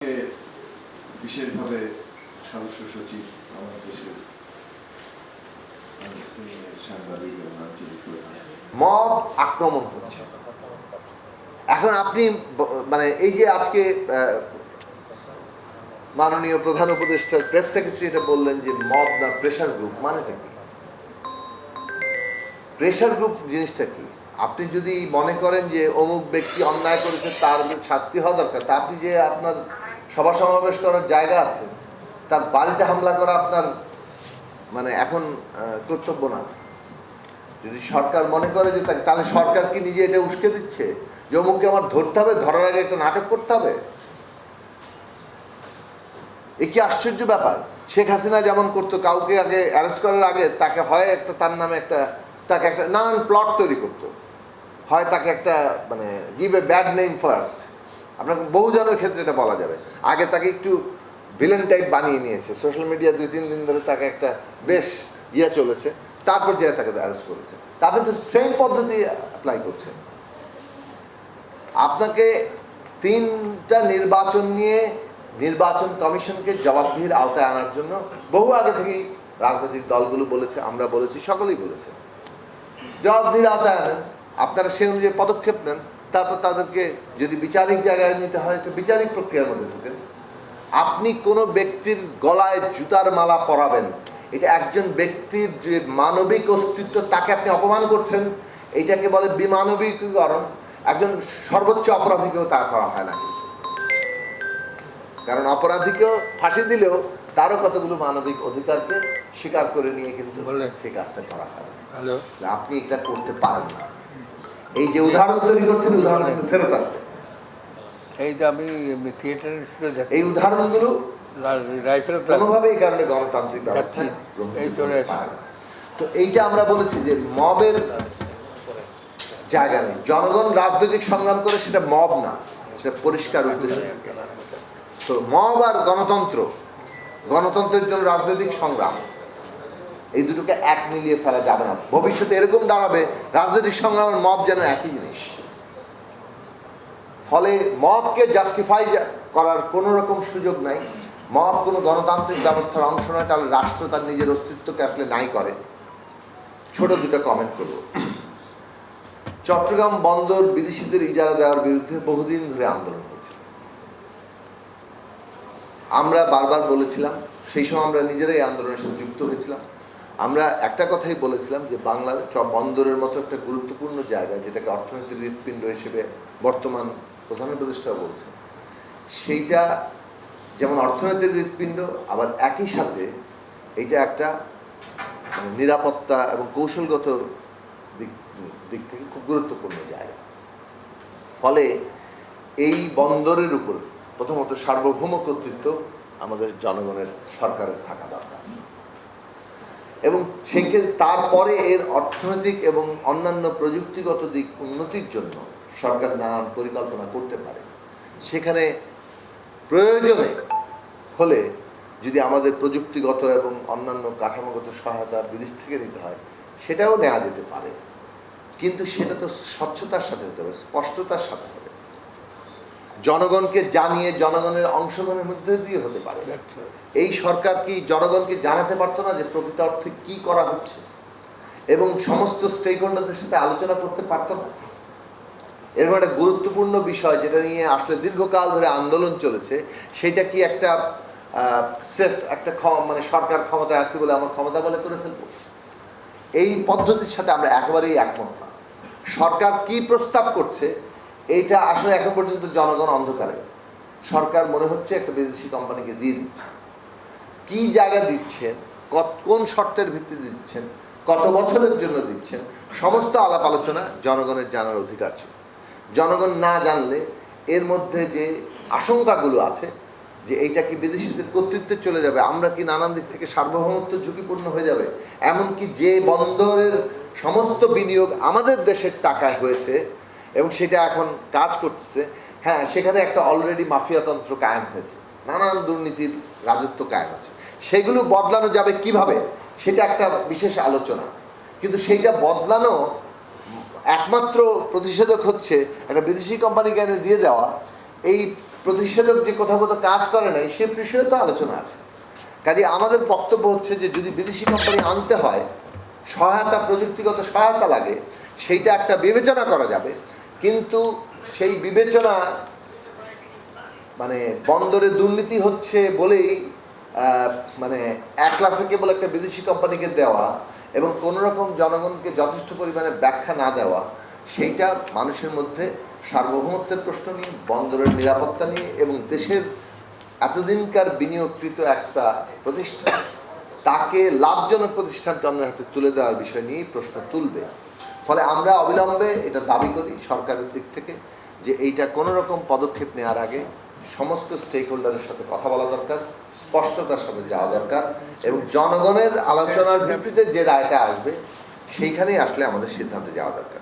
আজকে বিশেষভাবে সদস্য সচিব আমাদের দেশের সাংবাদিক এবং আঞ্চলিক প্রধান মব আক্রমণ হচ্ছে। এখন আপনি মানে এই যে আজকে মাননীয় প্রধান উপদেষ্টার প্রেস সেক্রেটারি এটা বললেন যে মব না প্রেশার গ্রুপ, মানেটা কি? প্রেশার গ্রুপ জিনিসটা কি? আপনি যদি মনে করেন যে অমুক ব্যক্তি অন্যায় করেছে তার শাস্তি হওয়া দরকার, তা আপনি যে আপনার সভা সমাবেশ করার জায়গা আছে তার বাড়িতে হামলা করা আপনার মানে এখন কর্তব্য না। যদি সরকার মনে করে যে তাহলে সরকার কি নিজে এটা উস্কে দিচ্ছে যে অমুককে আমার ধরতে হবে, ধরার আগে একটা নাটক করতে হবে? এ কি আশ্চর্য ব্যাপার! শেখ হাসিনা যেমন করতো, কাউকে আগে অ্যারেস্ট করার আগে তাকে হয় একটা তার নামে তাকে একটা নানান প্লট তৈরি করতো, হয় তাকে একটা মানে give a bad name first. আপনাকে বহুজনের ক্ষেত্রে এটা বলা যাবে। আগে তাকে একটু ভিলেন টাইপ বানিয়ে নিয়েছে, সোশ্যাল মিডিয়া 2-3 দিন ধরে তাকে একটা বেশ চলেছে, তারপর যে তাকে অ্যারেস্ট করেছে। তা আপনি তো সেম পদ্ধতি অ্যাপ্লাই করছেন। আপনাকে 3টা নির্বাচন নিয়ে নির্বাচন কমিশনকে জবাবদিহির আওতায় আনার জন্য বহু আগে থেকেই রাজনৈতিক দলগুলো বলেছে, আমরা বলেছি, সকলেই বলেছে জবাবদিহির আওতায় আনেন, আপনারা সেই অনুযায়ী পদক্ষেপ নেন। তারপর তাদেরকে যদি বিচারিক জায়গায় নিতে হয় তো বিচারিক প্রক্রিয়ার মধ্যে ঢুকেন। আপনি কোনো ব্যক্তির গলায় জুতার মালা পরাবেন, এটা একজন ব্যক্তির যে মানবিক অস্তিত্ব তাকে আপনি অপমান করছেন, এইটাকে বলে বিমানবিকীকরণ। একজন সর্বোচ্চ অপরাধীকেও তা করা হয় না, কারণ অপরাধীকেও ফাঁসি দিলেও তারও কতগুলো মানবিক অধিকারকে স্বীকার করে নিয়ে কিন্তু সেই কাজটা করা হয়। আপনি এটা করতে পারেন না। এই যে উদাহরণ তৈরি করছেন, উদাহরণ কিন্তু ফেরত আসবে। এই যে আমি থিয়েটারের এই উদাহরণগুলো রাইফেল কোনোভাবে এই কারণে গণতান্ত্রিক ব্যবস্থা তো এইটা আমরা বলেছি যে মবের জায়গা নেই। জনগণ রাজনৈতিক সংগ্রাম করে, সেটা মব না, সেটা পরিষ্কার উদ্দেশ্য। তো মব আর গণতন্ত্রের জন্য রাজনৈতিক সংগ্রাম, এই দুটোকে এক মিলিয়ে ফেলা যাবে না। ভবিষ্যতে এরকম দাঁড়াবে রাজনৈতিক সংগ্রাম আর মব যেন একই জিনিস। ফলে মবকে জাস্টিফাই করার কোনো রকম সুযোগ নাই। মব কোনো গণতান্ত্রিক ব্যবস্থার অংশ নয়, তাহলে রাষ্ট্র তার নিজের অস্তিত্বকে আসলে নাই করে। ছোট দুটো কমেন্ট করব। চট্টগ্রাম বন্দর বিদেশিদের ইজারা দেওয়ার বিরুদ্ধে বহুদিন ধরে আন্দোলন হয়েছে। আমরা বারবার বলেছিলাম, সেই সময় আমরা নিজেরাই আন্দোলনের সাথে যুক্ত হয়েছিলাম। আমরা একটা কথাই বলেছিলাম যে বাংলাদেশ বন্দরের মতো একটা গুরুত্বপূর্ণ জায়গা, যেটাকে অর্থনীতির হৃৎপিণ্ড হিসেবে বর্তমান প্রধান উপদেষ্টা বলছেন, সেইটা যেমন অর্থনীতির হৃৎপিণ্ড, আবার একই সাথে এটা একটা নিরাপত্তা এবং কৌশলগত দিক থেকে খুব গুরুত্বপূর্ণ জায়গা। ফলে এই বন্দরের উপর প্রথমত সার্বভৌম কর্তৃত্ব আমাদের জনগণের, সরকারের থাকা দরকার, এবং সেক্ষেত্রে তারপরে এর অর্থনৈতিক এবং অন্যান্য প্রযুক্তিগত দিক উন্নতির জন্য সরকার নানান পরিকল্পনা করতে পারে। সেখানে প্রয়োজনে হলে যদি আমাদের প্রযুক্তিগত এবং অন্যান্য কাঠামোগত সহায়তা বিদেশ থেকে দিতে হয়, সেটাও নেওয়া যেতে পারে। কিন্তু সেটা তো স্বচ্ছতার সাথে হতে হবে, স্পষ্টতার সাথে হবে, জনগণকে জানিয়ে জনগণের অংশগ্রহণের মধ্যে দিয়ে হতে পারে। এই সরকার কি জনগণকে জানাতে পারতো না যে প্রকৃত অর্থে কি করা হচ্ছে, এবং সমস্ত স্টেক হোল্ডারদের সাথে আলোচনা করতে পারতো না? এরকম একটা গুরুত্বপূর্ণ বিষয় যেটা নিয়ে আসলে দীর্ঘকাল ধরে আন্দোলন চলেছে, সেটা কি একটা সেফ একটা মানে সরকার ক্ষমতায় আছে বলে আমার ক্ষমতা বলে করে ফেলবো? এই পদ্ধতির সাথে আমরা একেবারেই একমত না। সরকার কি প্রস্তাব করছে এইটা আসলে এখন পর্যন্ত জনগণ অন্ধকারে। সরকার মনে হচ্ছে একটা বিদেশি কোম্পানিকে দিয়ে দিচ্ছে। কি জায়গা দিচ্ছেন, কোন শর্তের ভিত্তিতে দিচ্ছেন, কত বছরের জন্য দিচ্ছেন, সমস্ত আলাপ আলোচনা জনগণের জানার অধিকার ছিল। জনগণ না জানলে এর মধ্যে যে আশঙ্কাগুলো আছে যে এইটা কি বিদেশিদের কর্তৃত্বে চলে যাবে, আমরা কি নানান দিক থেকে সার্বভৌমত্ব ঝুঁকিপূর্ণ হয়ে যাবে, এমনকি যে বন্দরের সমস্ত বিনিয়োগ আমাদের দেশের টাকায় হয়েছে এবং সেটা এখন কাজ করতেছে, হ্যাঁ সেখানে একটা অলরেডি মাফিয়াতন্ত্র কায়েম হয়েছে, নানান দুর্নীতির রাজত্ব কায়েম আছে, সেগুলো বদলানো যাবে কিভাবে সেটা একটা বিশেষ আলোচনা। কিন্তু সেইটা বদলানো একমাত্র প্রতিষেধক হচ্ছে একটা বিদেশি কোম্পানিকে এনে দিয়ে দেওয়া। এই প্রতিষেধক যে কোথাও কোথাও কাজ করে নাই সে বিষয়ে তো আলোচনা আছে। কাজে আমাদের বক্তব্য হচ্ছে যে যদি বিদেশি কোম্পানি আনতে হয়, সহায়তা, প্রযুক্তিগত সহায়তা লাগে, সেইটা একটা বিবেচনা করা যাবে। কিন্তু সেই বিবেচনা মানে বন্দরে দুর্নীতি হচ্ছে বলেই মানে 1 লাখ কেবল একটা বিদেশি কোম্পানিকে দেওয়া এবং কোনো রকম জনগণকে যথেষ্ট পরিমাণে ব্যাখ্যা না দেওয়া, সেইটা মানুষের মধ্যে সার্বভৌমত্বের প্রশ্ন নিয়ে, বন্দরের নিরাপত্তা নিয়ে এবং দেশের এতদিনকার বিনিয়োগকৃত একটা প্রতিষ্ঠান তাকে লাভজনক প্রতিষ্ঠান অন্যের হাতে তুলে দেওয়ার বিষয় নিয়েই প্রশ্ন তুলবে। ফলে আমরা অবিলম্বে এটা দাবি করি সরকারের দিক থেকে যে এইটা কোনো রকম পদক্ষেপ নেওয়ার আগে সমস্ত স্টেক হোল্ডারের সাথে কথা বলা দরকার, স্পষ্টতার সাথে যাওয়া দরকার এবং জনগণের আলোচনার ভিত্তিতে যে রায়টা আসবে সেইখানেই আসলে আমাদের সিদ্ধান্তে যাওয়া দরকার।